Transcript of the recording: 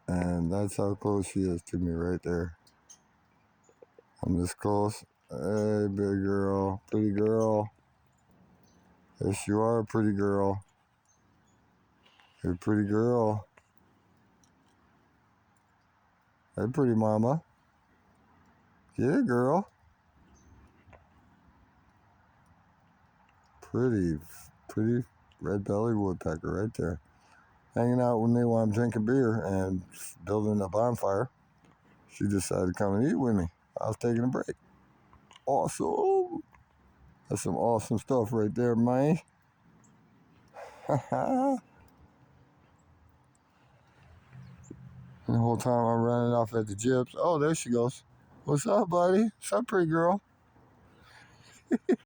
And that's how close she is to me right there. I'm this close. Hey, big girl. Pretty girl. Yes, you are a pretty girl. You're a pretty girl. Hey, pretty mama. Yeah, girl. Pretty, pretty red-bellied woodpecker right there. Hanging out with me while I'm drinking beer and building a bonfire. She decided to come and eat with me. I was taking a break. Awesome. That's some awesome stuff right there, man. And the whole time I'm running off at the gyps. Oh, there she goes. What's up, buddy? What's up, pretty girl?